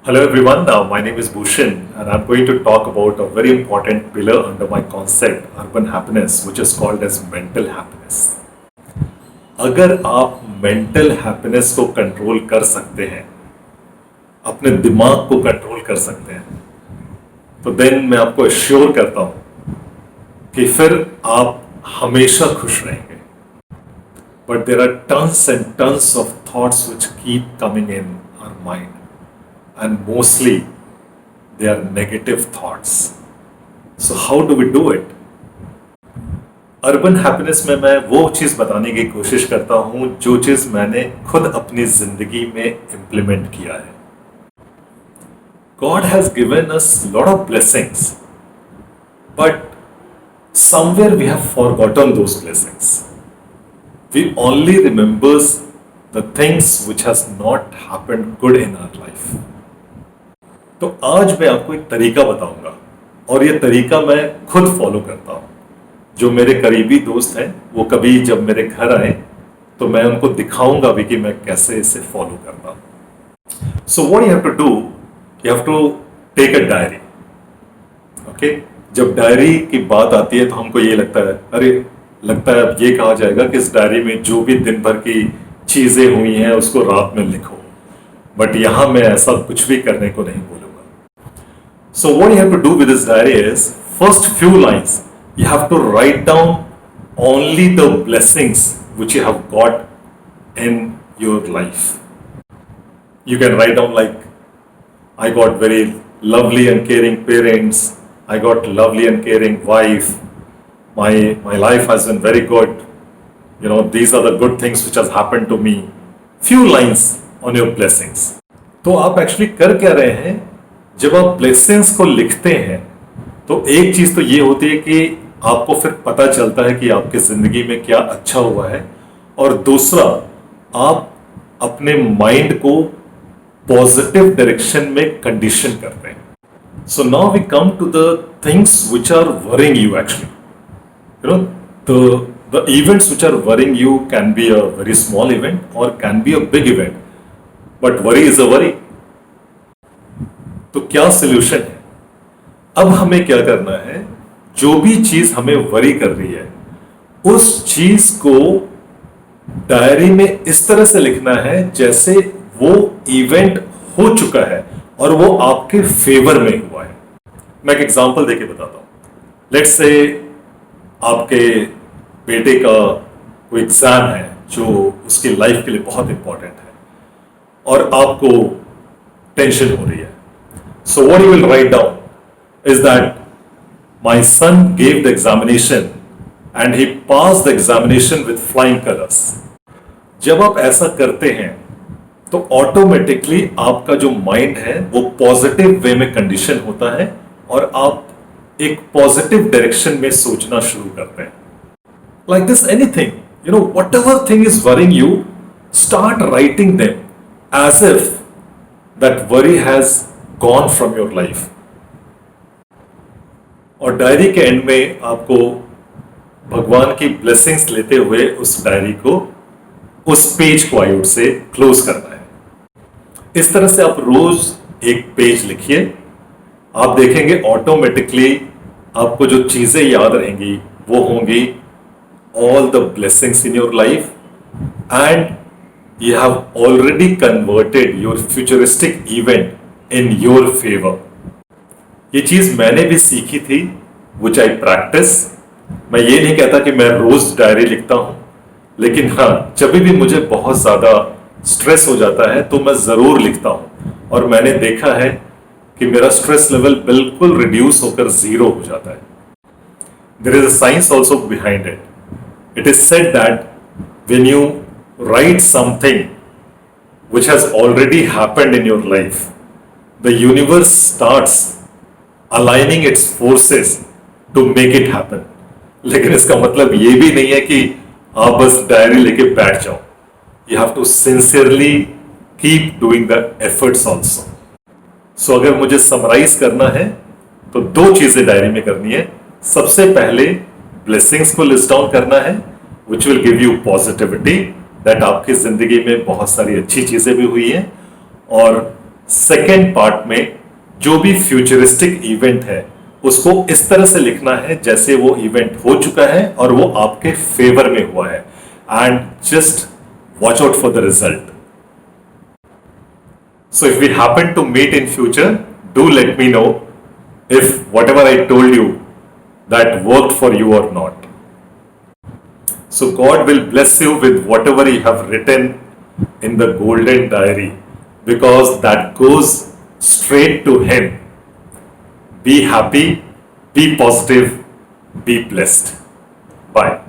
Hello everyone, my name is Bhushan and I'm going to talk about a very important pillar under my concept urban happiness which is called as mental happiness. अगर आप mental happiness को control कर सकते हैं, अपने दिमाग को control कर सकते हैं, तो देन मैं आपको एश्योर करता हूं कि फिर आप हमेशा खुश रहेंगे. But there are tons and tons of thoughts which keep coming in our mind and mostly they are negative thoughts. So how do we do it? Urban happiness में मैं वो चीज़ बताने की कोशिश करता हूँ जो चीज़ मैंने खुद अपनी जिंदगी में इम्प्लीमेंट किया है. God has given us lot of blessings, but somewhere we have forgotten those blessings. We only remembers the things which has not happened good in our life. तो आज मैं आपको एक तरीका बताऊंगा और ये तरीका मैं खुद फॉलो करता हूं. जो मेरे करीबी दोस्त हैं वो कभी जब मेरे घर आए तो मैं उनको दिखाऊंगा भी कि मैं कैसे इसे फॉलो करता हूं. So what you have to do, you have to take a diary. Okay, जब डायरी की बात आती है तो हमको ये लगता है, अरे लगता है अब ये कहा जाएगा कि इस डायरी में जो भी दिन भर की चीजें हुई हैं उसको रात में लिखो. बट यहां मैं ऐसा कुछ भी करने को नहीं बोलूंगा. So what you have to do with this diary is, first few lines, you have to write down only the blessings which you have got in your life. You can write down like, I got very lovely and caring parents, I got lovely and caring wife, my life has been very good, these are the good things which has happened to me. Few lines on your blessings. तो आप actually कर क्या रहे हैं? जब आप blessings को लिखते हैं तो एक चीज तो ये होती है कि आपको फिर पता चलता है कि आपकी जिंदगी में क्या अच्छा हुआ है, और दूसरा आप अपने माइंड को पॉजिटिव डायरेक्शन में कंडीशन करते हैं. So now we come to the things which are worrying you. Actually the events which are worrying you can be a very small event or can be a big event, but worry is a worry. तो क्या solution है? अब हमें क्या करना है, जो भी चीज हमें वरी कर रही है उस चीज को डायरी में इस तरह से लिखना है जैसे वो इवेंट हो चुका है और वो आपके फेवर में हुआ है. मैं एक एग्जांपल देके बताता हूं. लेट्स से आपके बेटे का कोई एग्जाम है जो उसकी लाइफ के लिए बहुत इंपॉर्टेंट है और आपको टेंशन हो रही है. So what you will write down is that my son gave the examination and he passed the examination with flying colors. जब आप ऐसा करते हैं तो ऑटोमेटिकली आपका जो माइंड है वो पॉजिटिव वे में कंडीशन होता है और आप एक पॉजिटिव डायरेक्शन में सोचना शुरू करते हैं. Like this, anything, whatever thing is worrying you, start writing them as if that worry has gone from your life. और डायरी के एंड में आपको भगवान की ब्लेसिंग्स लेते हुए उस डायरी को, उस पेज को आयुड से क्लोज करना है. इस तरह से आप रोज एक पेज लिखिए. आप देखेंगे ऑटोमेटिकली आपको जो चीजें याद रहेंगी वो होंगी all the blessings in your life, and you have already converted your futuristic event in your favor. ये चीज मैंने भी सीखी थी, which I practice. मैं ये नहीं कहता कि मैं रोज डायरी लिखता हूं, लेकिन हाँ, जब भी मुझे बहुत ज्यादा स्ट्रेस हो जाता है तो मैं जरूर लिखता हूं और मैंने देखा है कि मेरा स्ट्रेस लेवल बिल्कुल रिड्यूस होकर जीरो हो जाता है. There is a science also behind it. It is said that when you write something which has already happened in your life, the universe starts aligning its forces to make it happen. लेकिन इसका मतलब ये भी नहीं है कि आप बस डायरी लेके बैठ जाओ. You have to sincerely keep doing the efforts also. So अगर मुझे समराइज करना है तो दो चीजें डायरी में करनी है. सबसे पहले ब्लेसिंग्स को लिस्ट डाउन करना है which will give you positivity that आपकी जिंदगी में बहुत सारी अच्छी चीजें भी हुई हैं और सेकेंड पार्ट में जो भी फ्यूचरिस्टिक इवेंट है उसको इस तरह से लिखना है जैसे वो इवेंट हो चुका है और वो आपके फेवर में हुआ है, and just watch out for the result. So if we happen to meet in future, do let me know if whatever I told you that worked for you or not. So God will bless you with whatever you have written in the golden diary, because that goes straight to Him. Be happy, be positive, be blessed. Bye.